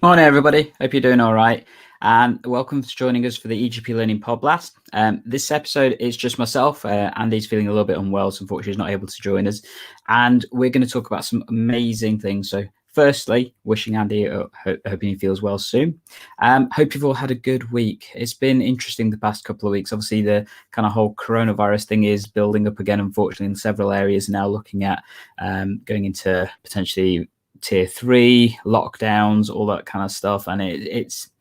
Morning, everybody. Hope you're doing all right. And welcome to joining us for the EGP Learning Podcast. This episode is just myself. Andy's feeling a little bit unwell, so unfortunately he's not able to join us. And we're going to talk about some amazing things. So firstly, wishing Andy, hoping he feels well soon. Hope you've all had a good week. It's been interesting the past couple of weeks. Obviously, the kind of whole coronavirus thing is building up again, unfortunately, in several areas now, looking at going into potentially tier 3 lockdowns, all that kind of stuff, and it's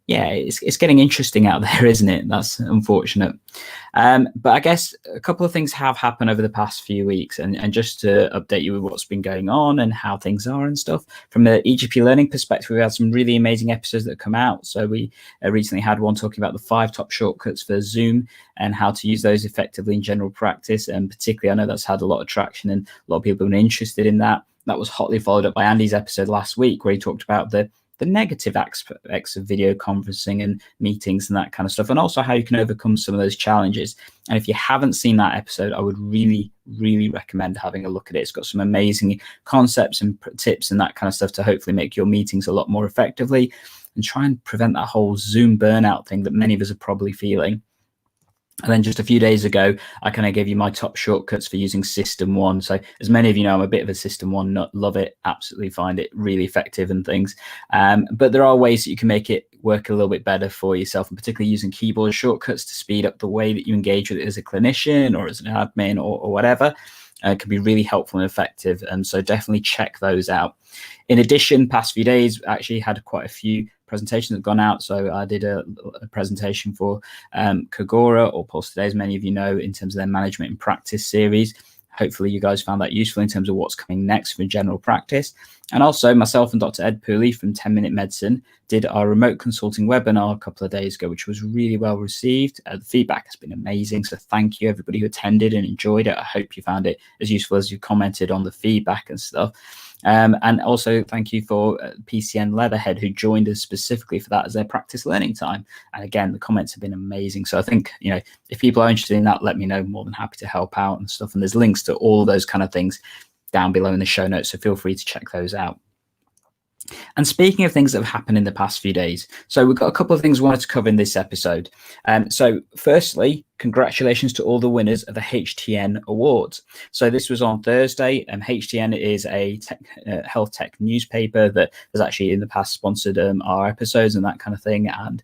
getting interesting out there, isn't it? That's unfortunate. But I guess a couple of things have happened over the past few weeks, and just to update you with what's been going on and how things are and stuff. From the EGP learning perspective, we've had some really amazing episodes that come out. So we recently had one talking about the 5 top shortcuts for Zoom and how to use those effectively in general practice. And particularly, I know that's had a lot of traction and a lot of people have been interested in that. That was hotly followed up by Andy's episode last week, where he talked about the negative aspects of video conferencing and meetings and that kind of stuff, and also how you can overcome some of those challenges. And if you haven't seen that episode, I would really recommend having a look at it. It's got some amazing concepts and tips and that kind of stuff to hopefully make your meetings a lot more effectively and try and prevent that whole Zoom burnout thing that many of us are probably feeling. And then just a few days ago, I kind of gave you my top shortcuts for using System 1. So as many of you know, I'm a bit of a System 1 nut, love it, absolutely find it really effective and things. But there are ways that you can make it work a little bit better for yourself, and particularly using keyboard shortcuts to speed up the way that you engage with it as a clinician or as an admin or whatever. Can be really helpful and effective. And so definitely check those out. In addition, past few days, I actually had quite a few presentations that have gone out. So I did a presentation for Kagora, or Pulse Today, as many of you know, in terms of their management in practice series. Hopefully you guys found that useful in terms of what's coming next for general practice. And also myself and Dr. Ed Pooley from 10 Minute Medicine did our remote consulting webinar a couple of days ago, which was really well received. The feedback has been amazing. So thank you everybody who attended and enjoyed it. I hope you found it as useful as you commented on the feedback and stuff. And also thank you for PCN Leatherhead, who joined us specifically for that as their practice learning time. And again, the comments have been amazing. So I think, you know, if people are interested in that, let me know. More than happy to help out and stuff. And there's links to all those kind of things down below in the show notes. So feel free to check those out. And speaking of things that have happened in the past few days, so we've got a couple of things we wanted to cover in this episode. So firstly, congratulations to all the winners of the Htn Awards. So this was on Thursday. Htn is a health tech newspaper that has actually in the past sponsored our episodes and that kind of thing. And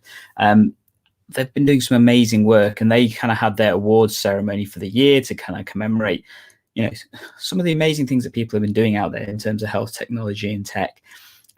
they've been doing some amazing work, and they kind of had their awards ceremony for the year to kind of commemorate, you know, some of the amazing things that people have been doing out there in terms of health technology and tech.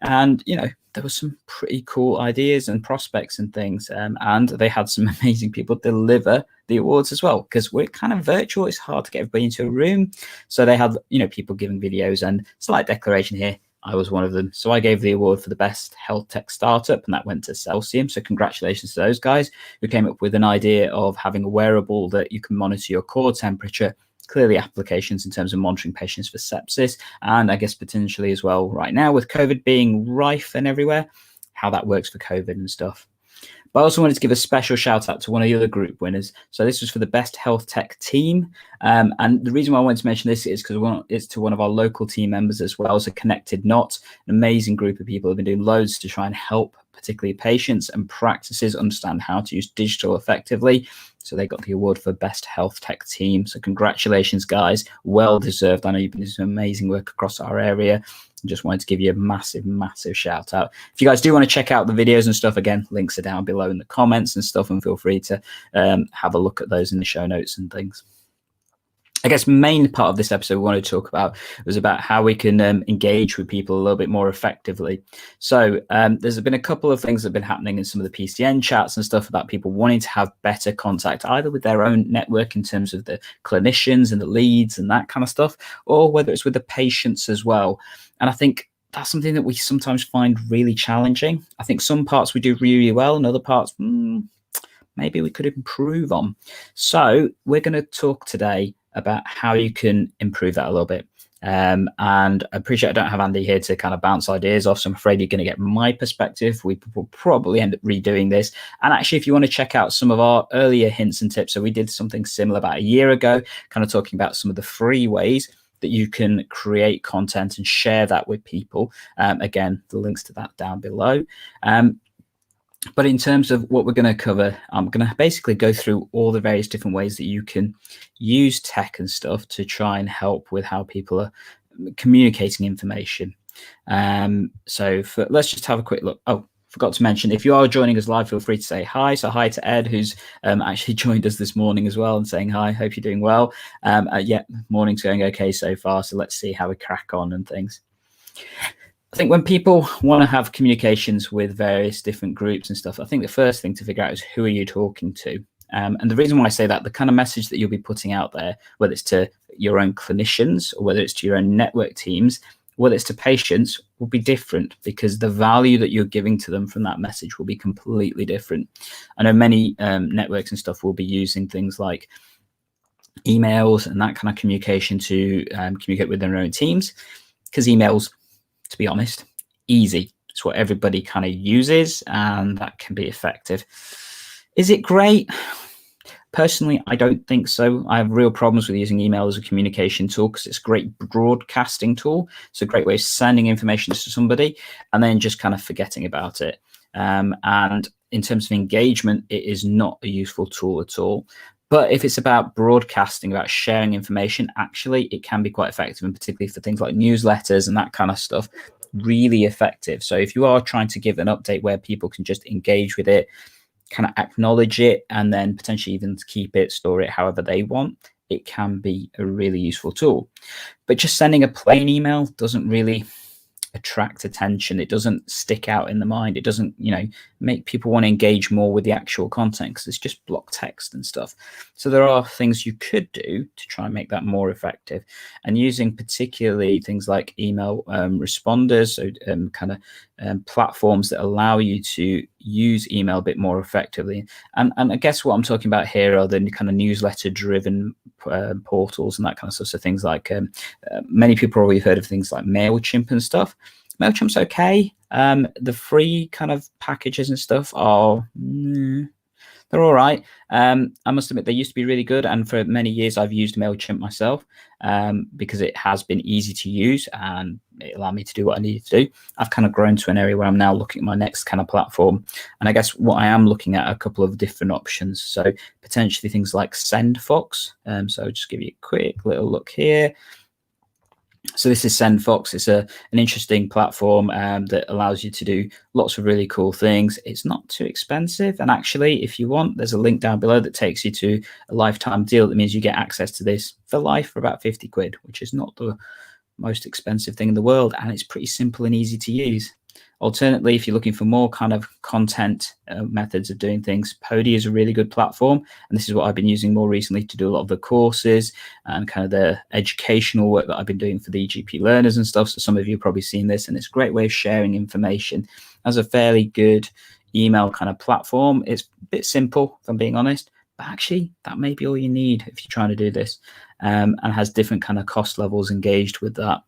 And, you know, there were some pretty cool ideas and prospects and things. And they had some amazing people deliver the awards as well, because we're kind of virtual. It's hard to get everybody into a room. So they had, you know, people giving videos, and slight declaration here. I was one of them. So I gave the award for the best health tech startup, and that went to Celsium. So congratulations to those guys who came up with an idea of having a wearable that you can monitor your core temperature. Clearly applications in terms of monitoring patients for sepsis, and I guess potentially as well right now with COVID being rife and everywhere, how that works for COVID and stuff. But I also wanted to give a special shout out to one of the other group winners. So this was for the best health tech team. And the reason why I wanted to mention this is because it's to one of our local team members as well as a Connected Knot, an amazing group of people who have been doing loads to try and help particularly patients and practices understand how to use digital effectively. So they got the award for best health tech team. So congratulations, guys. Well deserved. I know you've been doing some amazing work across our area. I just wanted to give you a massive shout out. If you guys do want to check out the videos and stuff, again, links are down below in the comments and stuff, and feel free to have a look at those in the show notes and things. I guess main part of this episode we wanted to talk about was about how we can engage with people a little bit more effectively. So there's been a couple of things that have been happening in some of the PCN chats and stuff about people wanting to have better contact either with their own network in terms of the clinicians and the leads and that kind of stuff, or whether it's with the patients as well. And I think that's something that we sometimes find really challenging. I think some parts we do really well, and other parts maybe we could improve on. So we're going to talk today about how you can improve that a little bit. And I appreciate I don't have Andy here to kind of bounce ideas off, so I'm afraid you're going to get my perspective. We will probably end up redoing this. And actually, if you want to check out some of our earlier hints and tips, so we did something similar about a year ago, kind of talking about some of the free ways that you can create content and share that with people. Again, the links to that down below. But in terms of what we're going to cover, I'm going to basically go through all the various different ways that you can use tech and stuff to try and help with how people are communicating information. So let's just have a quick look. Oh, forgot to mention, if you are joining us live, feel free to say hi. So hi to Ed, who's actually joined us this morning as well, and saying hi. Hope you're doing well. Yeah, morning's going okay so far. So let's see how we crack on and things. I think when people want to have communications with various different groups and stuff, I think the first thing to figure out is who are you talking to? And the reason why I say that, the kind of message that you'll be putting out there, whether it's to your own clinicians or whether it's to your own network teams, whether it's to patients, will be different, because the value that you're giving to them from that message will be completely different. I know many networks and stuff will be using things like emails and that kind of communication to communicate with their own teams, because emails, to be honest, easy. It's what everybody kind of uses, and that can be effective. Is it great? Personally, I don't think so. I have real problems with using email as a communication tool, because it's a great broadcasting tool. It's a great way of sending information to somebody and then just kind of forgetting about it. And in terms of engagement, it is not a useful tool at all. But if it's about broadcasting, about sharing information, actually, it can be quite effective, and particularly for things like newsletters and that kind of stuff, really effective. So if you are trying to give an update where people can just engage with it, kind of acknowledge it, and then potentially even keep it, store it however they want, it can be a really useful tool. But just sending a plain email doesn't really attract attention. It doesn't stick out in the mind. It doesn't, make people want to engage more with the actual content, because it's just block text and stuff. So there are things you could do to try and make that more effective, and using particularly things like email responders, so platforms that allow you to use email a bit more effectively. And I guess what I'm talking about here are the kind of newsletter driven portals and that kind of stuff. So things like many people probably have heard of things like Mailchimp and stuff. Mailchimp's okay. The free kind of packages and stuff are they're all right. I must admit, they used to be really good, and for many years I've used Mailchimp myself because it has been easy to use and it allowed me to do what I needed to do. I've kind of grown to an area where I'm now looking at my next kind of platform, and I guess what I am looking at are a couple of different options. So potentially things like SendFox. So I'll just give you a quick little look here. So this is SendFox. It's an interesting platform that allows you to do lots of really cool things. It's not too expensive, and actually, if you want, there's a link down below that takes you to a lifetime deal. That means you get access to this for life for about 50 quid, which is not the most expensive thing in the world, and it's pretty simple and easy to use. Alternatively, if you're looking for more kind of content methods of doing things, Pody is a really good platform. And this is what I've been using more recently to do a lot of the courses and kind of the educational work that I've been doing for the EGP learners and stuff. So some of you have probably seen this, and it's a great way of sharing information. As a fairly good email kind of platform, it's a bit simple, if I'm being honest, but actually that may be all you need if you're trying to do this, and has different kind of cost levels engaged with that.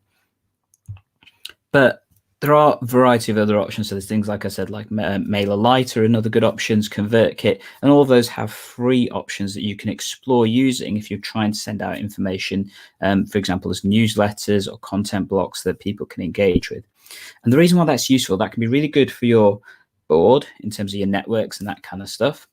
But there are a variety of other options. So there's things, like I said, like Lite are another good options, Convertkit, and all of those have free options that you can explore using if you're trying to send out information, for example, as newsletters or content blocks that people can engage with. And the reason why that's useful, that can be really good for your board in terms of your networks and that kind of stuff.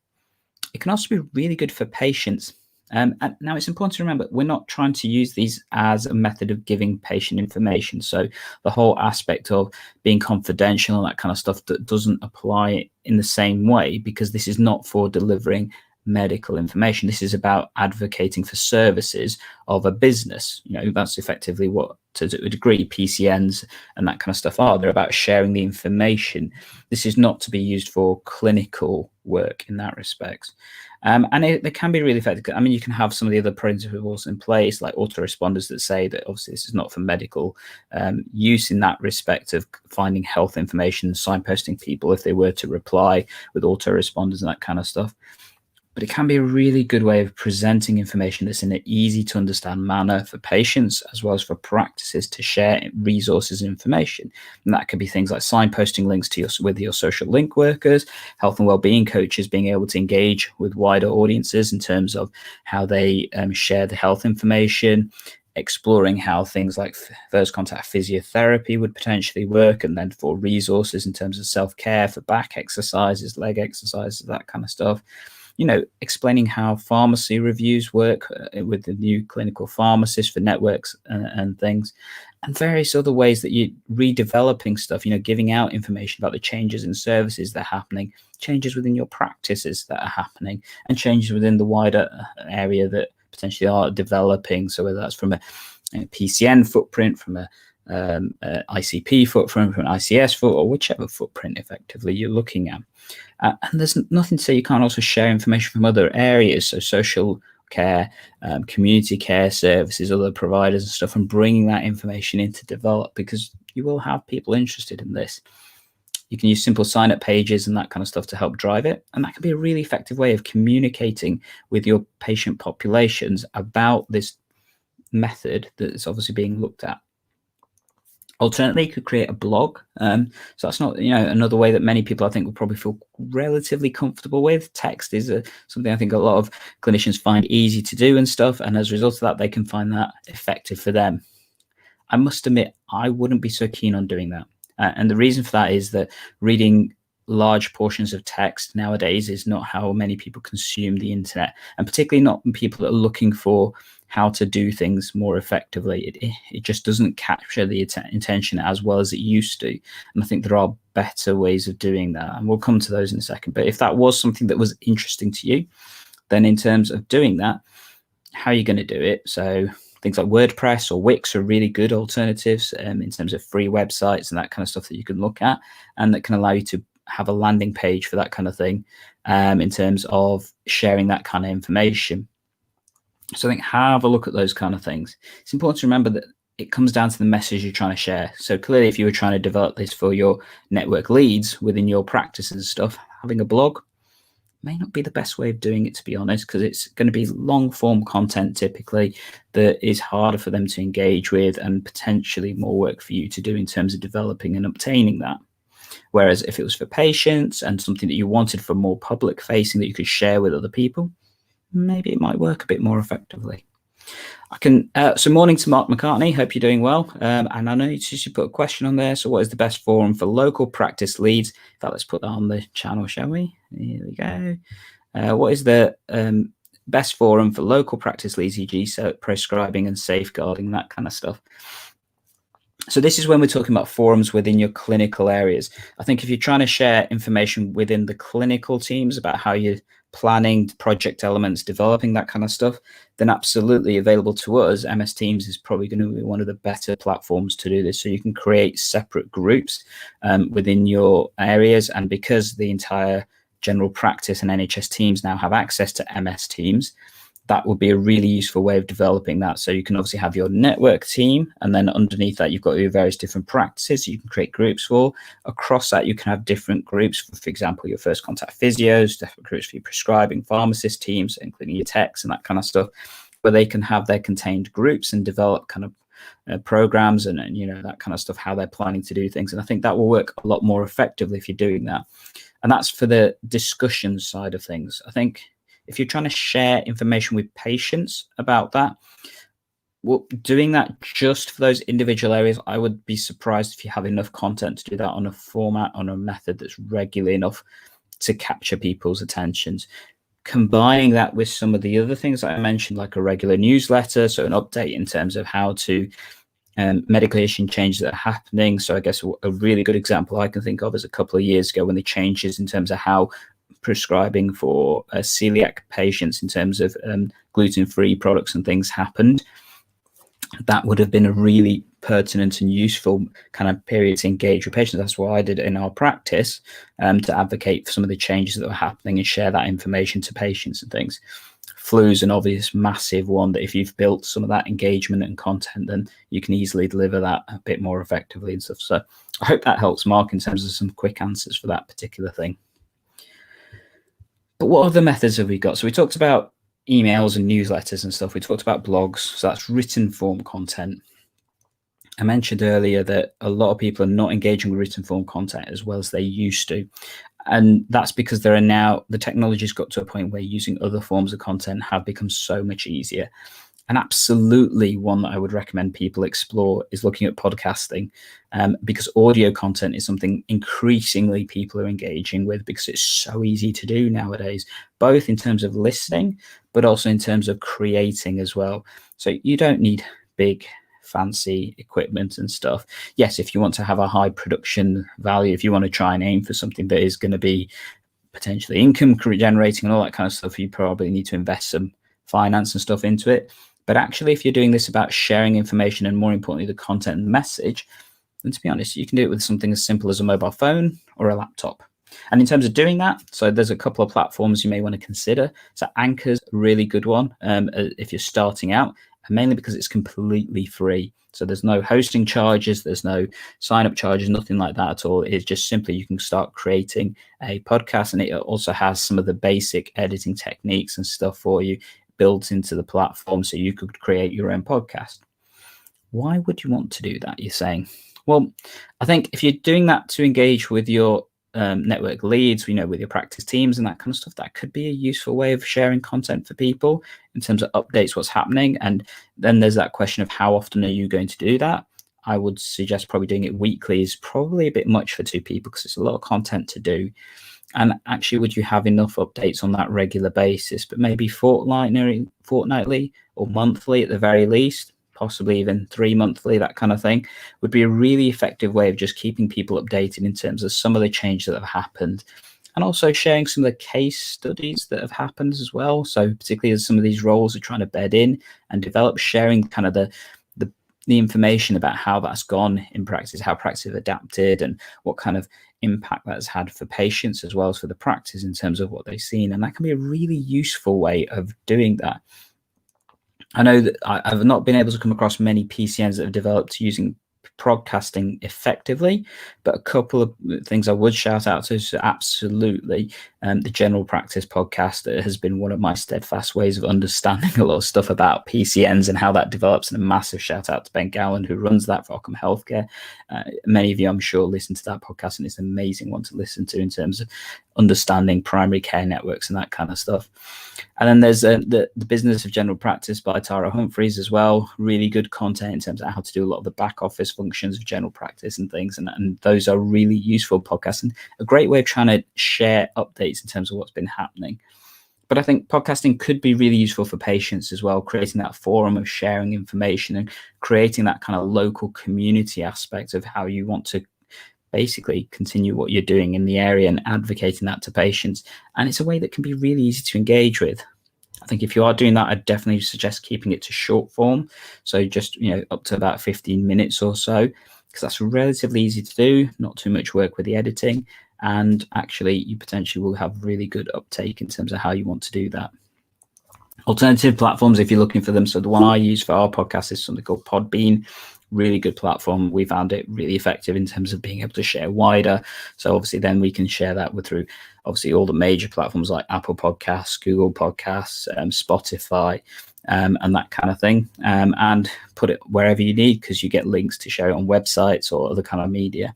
It can also be really good for patients. And now it's important to remember, we're not trying to use these as a method of giving patient information. So the whole aspect of being confidential and that kind of stuff, that doesn't apply in the same way, because this is not for delivering medical information. This is about advocating for services of a business. That's effectively what, to a degree, PCNs and that kind of stuff are. They're about sharing the information. This is not to be used for clinical work in that respect. And they can be really effective. I mean, you can have some of the other principles in place, like autoresponders, that say that obviously this is not for medical use in that respect of finding health information, signposting people if they were to reply with autoresponders and that kind of stuff. But it can be a really good way of presenting information that's in an easy to understand manner for patients as well as for practices to share resources and information. And that could be things like signposting links to with your social link workers, health and wellbeing coaches being able to engage with wider audiences in terms of how they share the health information. exploring how things like first contact physiotherapy would potentially work, and then for resources in terms of self-care, for back exercises, leg exercises, that kind of stuff. Explaining how pharmacy reviews work with the new clinical pharmacist for networks and things, and various other ways that you're redeveloping stuff, giving out information about the changes in services that are happening, changes within your practices that are happening, and changes within the wider area that potentially are developing. So whether that's from a PCN footprint, from a ICP footprint, from an ICS footprint, or whichever footprint effectively you're looking at. And there's nothing to say you can't also share information from other areas, so social care, community care services, other providers and stuff, and bringing that information in to develop, because you will have people interested in this. You can use simple sign-up pages and that kind of stuff to help drive it, and that can be a really effective way of communicating with your patient populations about this method that's obviously being looked at. Alternately, you could create a blog. So that's not, another way that many people I think will probably feel relatively comfortable with. Text is something I think a lot of clinicians find easy to do and stuff. And as a result of that, they can find that effective for them. I must admit, I wouldn't be so keen on doing that. And the reason for that is that reading large portions of text nowadays is not how many people consume the internet, and particularly not people that are looking for how to do things more effectively. It just doesn't capture the intention as well as it used to. And I think there are better ways of doing that, and we'll come to those in a second. But if that was something that was interesting to you, then in terms of doing that, how are you going to do it? So things like WordPress or Wix are really good alternatives in terms of free websites and that kind of stuff that you can look at, and that can allow you to have a landing page for that kind of thing in terms of sharing that kind of information. So I think have a look at those kind of things. It's important to remember that it comes down to the message you're trying to share. So clearly, if you were trying to develop this for your network leads within your practices and stuff, having a blog may not be the best way of doing it, to be honest, because it's going to be long form content typically that is harder for them to engage with, and potentially more work for you to do in terms of developing and obtaining that. Whereas if it was for patients and something that you wanted for more public facing that you could share with other people, maybe it might work a bit more effectively. So morning to Mark McCartney, hope you're doing well. And I know you put a question on there. So what is the best forum for local practice leads? In fact, let's put that on the channel, shall we? Here we go. What is the best forum for local practice leads, e.g. so prescribing and safeguarding, that kind of stuff? So this is when we're talking about forums within your clinical areas. I think if you're trying to share information within the clinical teams about how you're planning project elements, developing that kind of stuff, then absolutely available to us, MS Teams is probably going to be one of the better platforms to do this. So you can create separate groups within your areas. And because the entire general practice and NHS teams now have access to MS Teams, that would be a really useful way of developing that. So you can obviously have your network team, and then underneath that, you've got your various different practices you can create groups for. Across that, you can have different groups, for example, your first contact physios, different groups for your prescribing pharmacist teams, including your techs and that kind of stuff, where they can have their contained groups and develop kind of programs and that kind of stuff, how they're planning to do things. And I think that will work a lot more effectively if you're doing that. And that's for the discussion side of things. I think if you're trying to share information with patients about that, well, doing that just for those individual areas, I would be surprised if you have enough content to do that on a format, on a method that's regular enough to capture people's attentions. Combining that with some of the other things that I mentioned, like a regular newsletter, so an update in terms of how to medication changes that are happening. So I guess a really good example I can think of is a couple of years ago when the changes in terms of how prescribing for celiac patients in terms of gluten-free products and things happened. That would have been a really pertinent and useful kind of period to engage with patients. That's what I did in our practice, to advocate for some of the changes that were happening and share that information to patients and things. Flu is an obvious massive one that if you've built some of that engagement and content, then you can easily deliver that a bit more effectively and stuff. So I hope that helps, Mark, in terms of some quick answers for that particular thing. But what other methods have we got? So we talked about emails and newsletters and stuff. We talked about blogs. So that's written form content. I mentioned earlier that a lot of people are not engaging with written form content as well as they used to. And that's because there are now, the technology's got to a point where using other forms of content have become so much easier. And absolutely one that I would recommend people explore is looking at podcasting, because audio content is something increasingly people are engaging with because it's so easy to do nowadays, both in terms of listening, but also in terms of creating as well. So you don't need big fancy equipment and stuff. Yes, if you want to have a high production value, if you want to try and aim for something that is going to be potentially income generating and all that kind of stuff, you probably need to invest some finance and stuff into it. But actually, if you're doing this about sharing information and more importantly, the content and the message, then to be honest, you can do it with something as simple as a mobile phone or a laptop. And in terms of doing that, so there's a couple of platforms you may want to consider. So Anchor's a really good one if you're starting out, and mainly because it's completely free. So there's no hosting charges, there's no sign-up charges, nothing like that at all. It's just simply you can start creating a podcast, and it also has some of the basic editing techniques and stuff for you built into the platform, so you could create your own podcast. Why would you want to do that, you're saying? Well, I think if you're doing that to engage with your network leads, with your practice teams and that kind of stuff, that could be a useful way of sharing content for people in terms of updates, what's happening. And then there's that question of how often are you going to do that? I would suggest probably doing it weekly is probably a bit much for two people because it's a lot of content to do. And actually, would you have enough updates on that regular basis? But maybe fortnightly or monthly at the very least, possibly even 3 monthly, that kind of thing, would be a really effective way of just keeping people updated in terms of some of the changes that have happened. And also sharing some of the case studies that have happened as well. So particularly as some of these roles are trying to bed in and develop, sharing kind of the information about how that's gone in practice, how practice have adapted, and what kind of impact that's had for patients as well as for the practice in terms of what they've seen. And that can be a really useful way of doing that. I know that I've not been able to come across many PCNs that have developed using podcasting effectively, but a couple of things I would shout out to is absolutely the General Practice podcast has been one of my steadfast ways of understanding a lot of stuff about PCNs and how that develops. And a massive shout out to Ben Gowan, who runs that for Ockham Healthcare. Many of you, I'm sure, listen to that podcast, and it's an amazing one to listen to in terms of understanding primary care networks and that kind of stuff. And then there's the Business of General Practice by Tara Humphries as well. Really good content in terms of how to do a lot of the back office functions of general practice and things. And those are really useful podcasts and a great way of trying to share updates in terms of what's been happening. But I think podcasting could be really useful for patients as well, creating that forum of sharing information and creating that kind of local community aspect of how you want to basically continue what you're doing in the area and advocating that to patients. And it's a way that can be really easy to engage with. I think if you are doing that, I'd definitely suggest keeping it to short form. So just, up to about 15 minutes or so, because that's relatively easy to do, not too much work with the editing. And actually, you potentially will have really good uptake in terms of how you want to do that. Alternative platforms, if you're looking for them. So the one I use for our podcast is something called Podbean. Really good platform. We found it really effective in terms of being able to share wider. So obviously then we can share that through obviously all the major platforms like Apple Podcasts, Google Podcasts, Spotify, and that kind of thing, and put it wherever you need because you get links to share it on websites or other kind of media.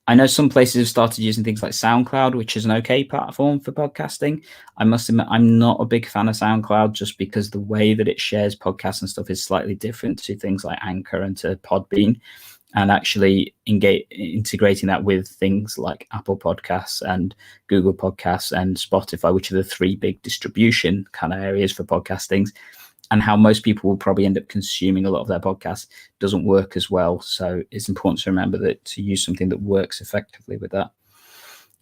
I know some places have started using things like SoundCloud, which is an okay platform for podcasting. I must admit, I'm not a big fan of SoundCloud just because the way that it shares podcasts and stuff is slightly different to things like Anchor and to Podbean. And actually integrating that with things like Apple Podcasts and Google Podcasts and Spotify, which are the three big distribution kind of areas for podcasting, and how most people will probably end up consuming a lot of their podcasts doesn't work as well. So it's important to remember that to use something that works effectively with that.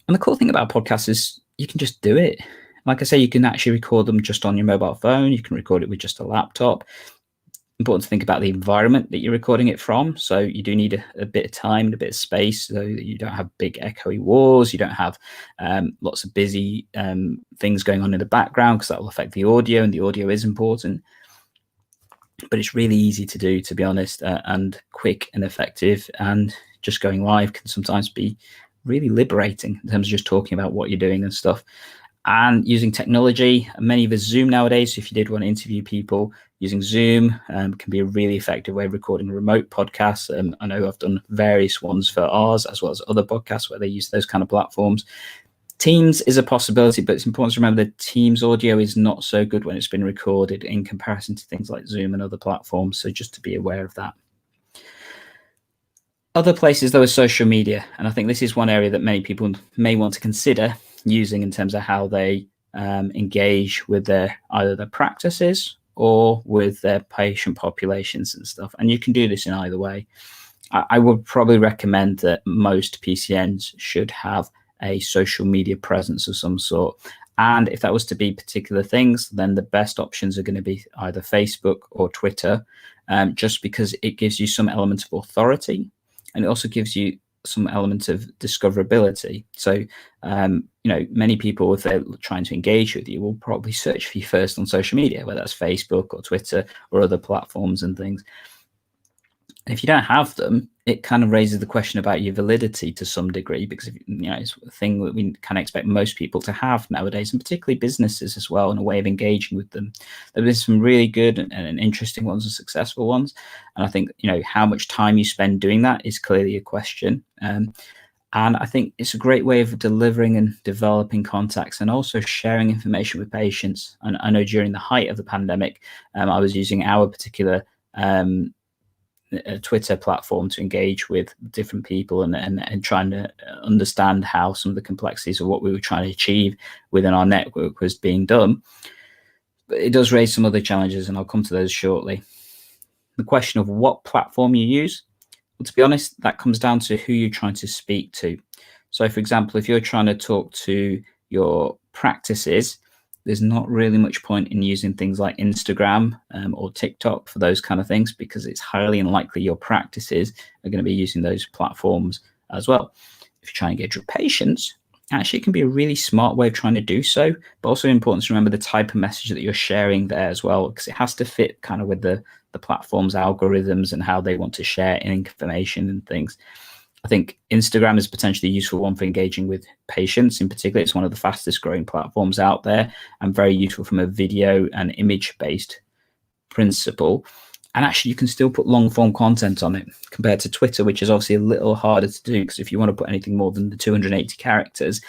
And the cool thing about podcasts is you can just do it. Like I say, you can actually record them just on your mobile phone. You can record it with just a laptop. Important to think about the environment that you're recording it from. So you do need a bit of time and a bit of space so that you don't have big echoey walls. You don't have lots of busy things going on in the background because that will affect the audio, and the audio is important. But it's really easy to do, to be honest, and quick and effective. And just going live can sometimes be really liberating in terms of just talking about what you're doing and stuff. And using technology, many of us Zoom nowadays. So if you did want to interview people using Zoom, can be a really effective way of recording remote podcasts. I know I've done various ones for ours as well as other podcasts where they use those kind of platforms. Teams is a possibility, but it's important to remember that Teams audio is not so good when it's been recorded in comparison to things like Zoom and other platforms. So just to be aware of that. Other places, though, are social media. And I think this is one area that many people may want to consider using in terms of how they engage with either their practices or with their patient populations and stuff. And you can do this in either way. I would probably recommend that most PCNs should have a social media presence of some sort. And if that was to be particular things, then the best options are going to be either Facebook or Twitter, just because it gives you some element of authority. And it also gives you some element of discoverability. So, many people, if they're trying to engage with you, will probably search for you first on social media, whether that's Facebook or Twitter or other platforms and things. And if you don't have them, it kind of raises the question about your validity to some degree, because it's a thing that we kind of expect most people to have nowadays, and particularly businesses as well, in a way of engaging with them. There have been some really good and interesting ones and successful ones, and I think how much time you spend doing that is clearly a question. And I think it's a great way of delivering and developing contacts, and also sharing information with patients. And I know during the height of the pandemic, I was using our particular a Twitter platform to engage with different people and trying to understand how some of the complexities of what we were trying to achieve within our network was being done. But it does raise some other challenges, and I'll come to those shortly. The question of what platform you use, well, to be honest, that comes down to who you're trying to speak to. So, for example, if you're trying to talk to your practices, there's not really much point in using things like Instagram or TikTok for those kind of things, because it's highly unlikely your practices are going to be using those platforms as well. If you're trying to engage with patients, actually it can be a really smart way of trying to do so, but also important to remember the type of message that you're sharing there as well, because it has to fit kind of with the platform's algorithms and how they want to share information and things. I think Instagram is potentially a useful one for engaging with patients. In particular, it's one of the fastest growing platforms out there, and very useful from a video and image based principle. And actually, you can still put long form content on it compared to Twitter, which is obviously a little harder to do, because if you want to put anything more than the 280 characters,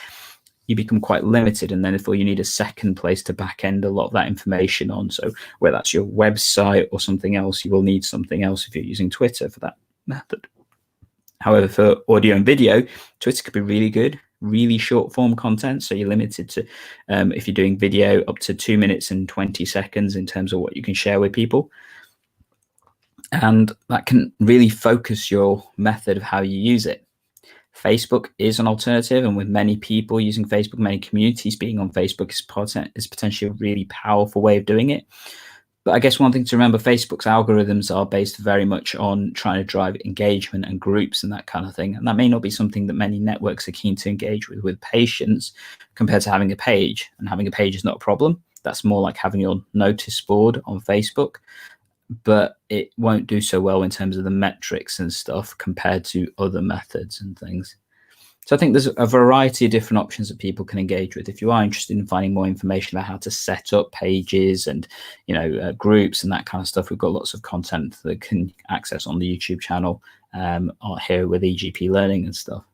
you become quite limited. And then therefore you need a second place to back end a lot of that information on. So whether that's your website or something else, you will need something else if you're using Twitter for that method. However, for audio and video, Twitter could be really good, really short form content. So you're limited to, if you're doing video, up to 2 minutes and 20 seconds in terms of what you can share with people. And that can really focus your method of how you use it. Facebook is an alternative, and with many people using Facebook, many communities being on Facebook is potentially a really powerful way of doing it. But I guess one thing to remember, Facebook's algorithms are based very much on trying to drive engagement and groups and that kind of thing. And that may not be something that many networks are keen to engage with patients, compared to having a page. And having a page is not a problem. That's more like having your notice board on Facebook, but it won't do so well in terms of the metrics and stuff compared to other methods and things. So I think there's a variety of different options that people can engage with. If you are interested in finding more information about how to set up pages and groups and that kind of stuff, we've got lots of content that can access on the YouTube channel here with EGP Learning and stuff.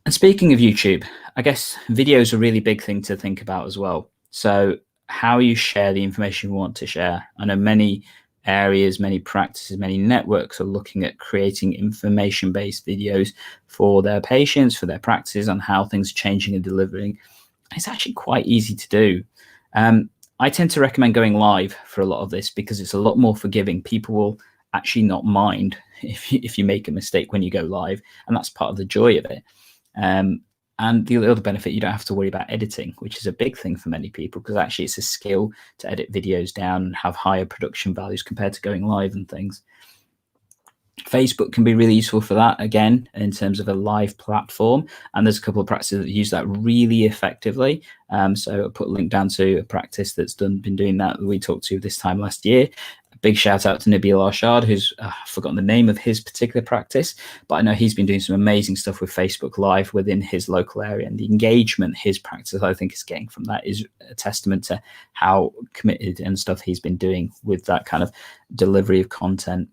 And speaking of YouTube, I guess video is a really big thing to think about as well. So how you share the information you want to share. I know many areas, many practices, many networks are looking at creating information-based videos for their patients, for their practices, on how things are changing and delivering. It's actually quite easy to do. I tend to recommend going live for a lot of this, because it's a lot more forgiving. People will actually not mind if you make a mistake when you go live, and that's part of the joy of it. And the other benefit, you don't have to worry about editing, which is a big thing for many people, because actually it's a skill to edit videos down and have higher production values compared to going live and things. Facebook can be really useful for that, again, in terms of a live platform. And there's a couple of practices that use that really effectively. So I'll put a link down to a practice that's been doing that we talked to this time last year. Big shout out to Nabil Arshad, who's I've forgotten the name of his particular practice, but I know he's been doing some amazing stuff with Facebook Live within his local area, and the engagement his practice, I think, is getting from that is a testament to how committed and stuff he's been doing with that kind of delivery of content.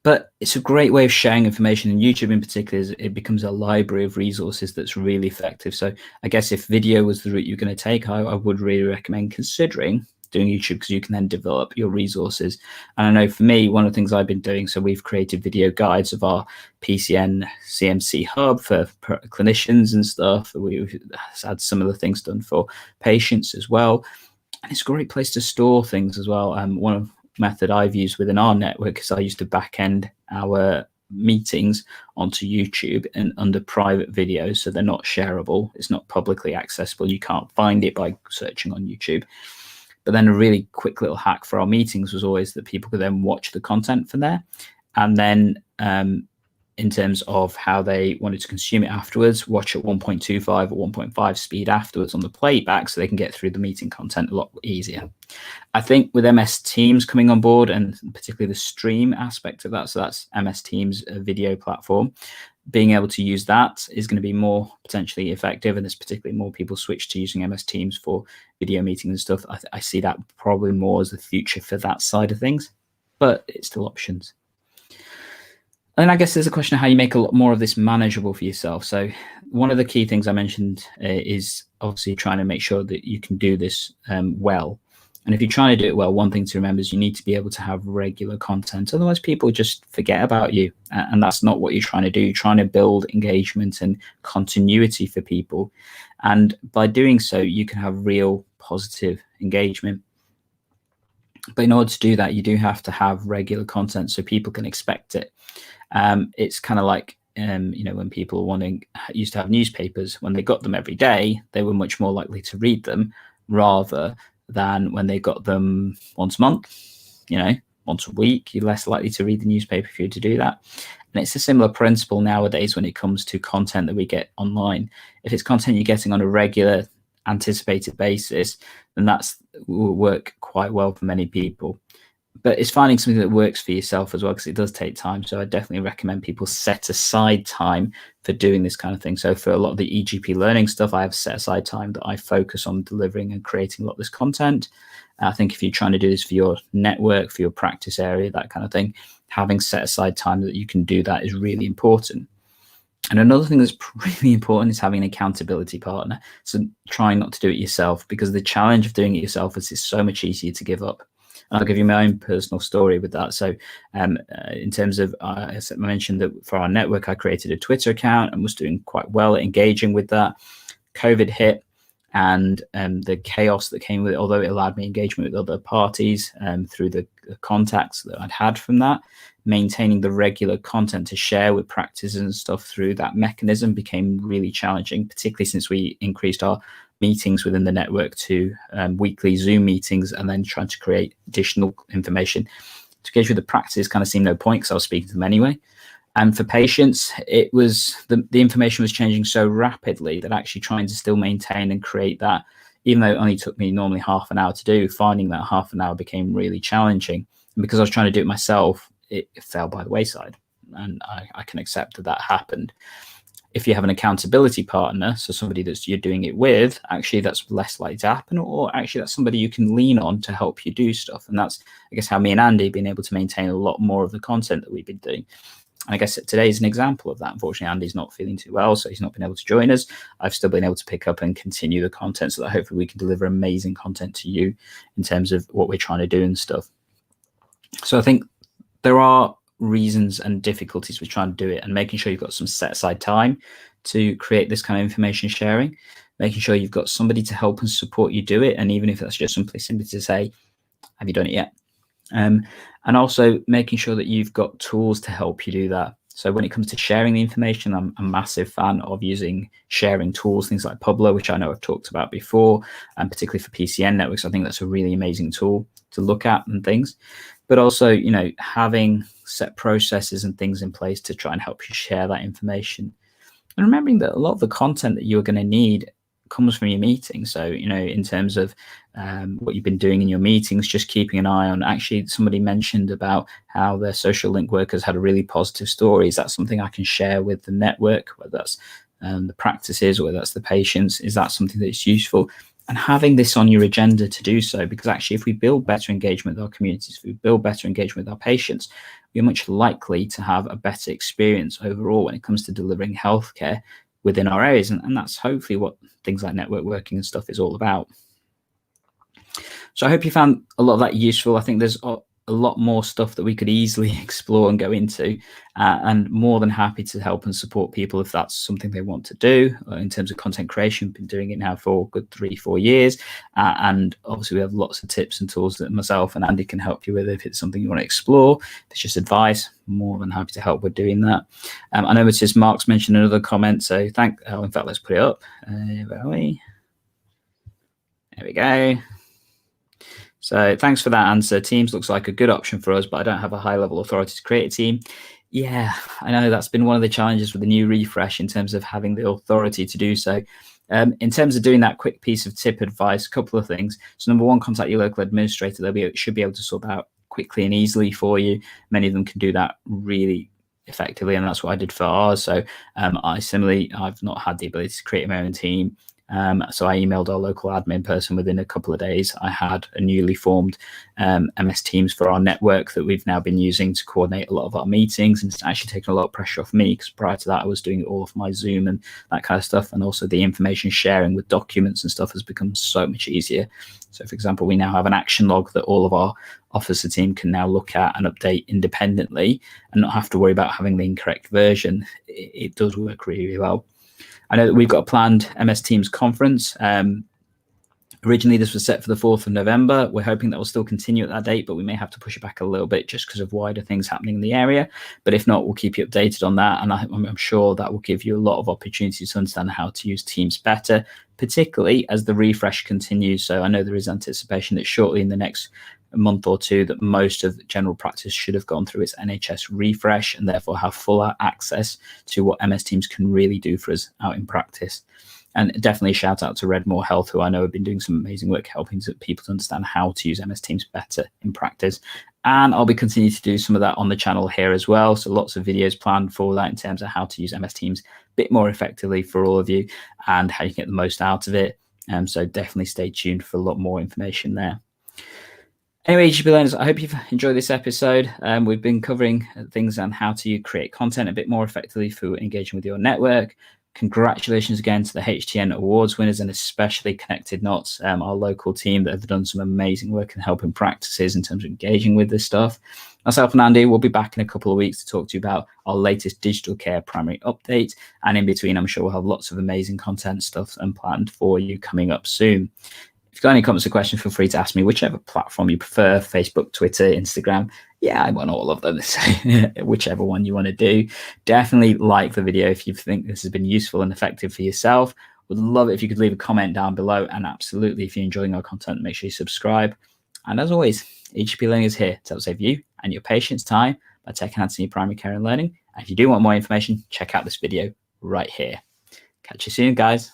But it's a great way of sharing information, and YouTube in particular, it becomes a library of resources that's really effective. So I guess if video was the route you're going to take, I would really recommend considering doing YouTube, because you can then develop your resources. And I know for me, one of the things I've been doing, so we've created video guides of our PCN CMC hub for clinicians and stuff. We've had some of the things done for patients as well. And it's a great place to store things as well. One of method I've used within our network is I used to back end our meetings onto YouTube and under private videos, so they're not shareable. It's not publicly accessible. You can't find it by searching on YouTube. But then a really quick little hack for our meetings was always that people could then watch the content from there. And then in terms of how they wanted to consume it afterwards, watch at 1.25 or 1.5 speed afterwards on the playback, so they can get through the meeting content a lot easier. I think with MS Teams coming on board, and particularly the stream aspect of that, so that's MS Teams, a video platform, being able to use that is going to be more potentially effective, and there's particularly more people switch to using MS Teams for video meetings and stuff. I see that probably more as the future for that side of things, but it's still options. And I guess there's a question of how you make a lot more of this manageable for yourself. So one of the key things I mentioned is obviously trying to make sure that you can do this well. And if you're trying to do it well, one thing to remember is you need to be able to have regular content. Otherwise, people just forget about you. And that's not what you're trying to do. You're trying to build engagement and continuity for people. And by doing so, you can have real positive engagement. But in order to do that, you do have to have regular content so people can expect it. It's kind of like, when people used to have newspapers, when they got them every day, they were much more likely to read them rather than when they got them once a month, once a week. You're less likely to read the newspaper if you were to do that. And it's a similar principle nowadays when it comes to content that we get online. If it's content you're getting on a regular, anticipated basis, then that will work quite well for many people. But it's finding something that works for yourself as well, because it does take time. So I definitely recommend people set aside time for doing this kind of thing. So for a lot of the EGP learning stuff, I have set aside time that I focus on delivering and creating a lot of this content. I think if you're trying to do this for your network, for your practice area, that kind of thing, having set aside time that you can do that is really important. And another thing that's really important is having an accountability partner. So try not to do it yourself, because the challenge of doing it yourself is it's so much easier to give up. I'll give you my own personal story with that. So in terms of, I mentioned that for our network, I created a Twitter account and was doing quite well at engaging with that. COVID hit, and the chaos that came with it, although it allowed me engagement with other parties through the contacts that I'd had from that, maintaining the regular content to share with practices and stuff through that mechanism became really challenging, particularly since we increased our meetings within the network to weekly Zoom meetings, and then trying to create additional information to engage with the practice kind of seemed no point, because I was speaking to them anyway. And for patients, it was the information was changing so rapidly that actually trying to still maintain and create that, even though it only took me normally half an hour to do, finding that half an hour became really challenging. And because I was trying to do it myself, it fell by the wayside. And I can accept that that happened. If you have an accountability partner, so somebody that you're doing it with, actually that's less likely to happen, or actually that's somebody you can lean on to help you do stuff. And that's, I guess, how me and Andy have been able to maintain a lot more of the content that we've been doing. And I guess today is an example of that. Unfortunately, Andy's not feeling too well, so he's not been able to join us. I've still been able to pick up and continue the content, so that hopefully we can deliver amazing content to you in terms of what we're trying to do and stuff. So I think there are reasons and difficulties with trying to do it, and making sure you've got some set aside time to create this kind of information sharing, making sure you've got somebody to help and support you do it. And even if that's just simply to say, have you done it yet? And also making sure that you've got tools to help you do that. So when it comes to sharing the information, I'm a massive fan of using sharing tools, things like Publo, which I know I've talked about before, and particularly for PCN networks. I think that's a really amazing tool to look at and things. But also, having set processes and things in place to try and help you share that information. And remembering that a lot of the content that you're going to need comes from your meeting. So, in terms of what you've been doing in your meetings, just keeping an eye on, actually, somebody mentioned about how their social link workers had a really positive story. Is that something I can share with the network, whether that's the practices, whether that's the patients? Is that something that's useful? and having this on your agenda to do so, because actually if we build better engagement with our communities, if we build better engagement with our patients, we're much likely to have a better experience overall when it comes to delivering healthcare within our areas. And that's hopefully what things like network working and stuff is all about. So I hope you found a lot of that useful. I think there's a lot more stuff that we could easily explore and go into, and more than happy to help and support people if that's something they want to do. In terms of content creation, been doing it now for a good 3-4 years, and obviously we have lots of tips and tools that myself and Andy can help you with if it's something you want to explore. If it's just advice, more than happy to help with doing that. I noticed Mark's mentioned another comment, so in fact, let's put it up. Where are we? There we go. So thanks for that answer. Teams looks like a good option for us, but I don't have a high level authority to create a team. Yeah, I know that's been one of the challenges with the new refresh in terms of having the authority to do so. In terms of doing that, quick piece of tip advice, a couple of things. So number one, contact your local administrator. Should be able to sort that out quickly and easily for you. Many of them can do that really effectively, and that's what I did for ours. So I've not had the ability to create my own team. So I emailed our local admin person within a couple of days. I had a newly formed MS Teams for our network that we've now been using to coordinate a lot of our meetings, and it's actually taken a lot of pressure off me, because prior to that I was doing it all off my Zoom and that kind of stuff. And also the information sharing with documents and stuff has become so much easier. So for example, we now have an action log that all of our officer team can now look at and update independently and not have to worry about having the incorrect version. It does work really well. I know that we've got a planned MS Teams conference. Originally, this was set for the 4th of November. We're hoping that will still continue at that date, but we may have to push it back a little bit just because of wider things happening in the area. But if not, we'll keep you updated on that. And I'm sure that will give you a lot of opportunities to understand how to use Teams better, particularly as the refresh continues. So I know there is anticipation that shortly in the next month or two that most of general practice should have gone through its NHS refresh and therefore have full access to what MS Teams can really do for us out in practice. And definitely shout out to Redmore Health, who I know have been doing some amazing work helping people to understand how to use MS Teams better in practice. And I'll be continuing to do some of that on the channel here as well. So lots of videos planned for that in terms of how to use MS Teams a bit more effectively for all of you and how you can get the most out of it. So definitely stay tuned for a lot more information there. Anyway, GP learners, I hope you've enjoyed this episode. We've been covering things on how to create content a bit more effectively for engaging with your network. Congratulations again to the Htn Awards winners, and especially Connected Knots, our local team that have done some amazing work in helping practices in terms of engaging with this stuff. Myself and Andy will be back in a couple of weeks to talk to you about our latest digital care primary update. And in between, I'm sure we'll have lots of amazing content stuff and planned for you coming up soon. If you've got any comments or questions, feel free to ask me, whichever platform you prefer, Facebook, Twitter, Instagram. Yeah, I'm on all of them, whichever one you want to do. Definitely like the video if you think this has been useful and effective for yourself. Would love it if you could leave a comment down below. And absolutely, if you're enjoying our content, make sure you subscribe. And as always, HCP Learning is here to help save you and your patients time by taking hands in your primary care and learning. And if you do want more information, check out this video right here. Catch you soon, guys.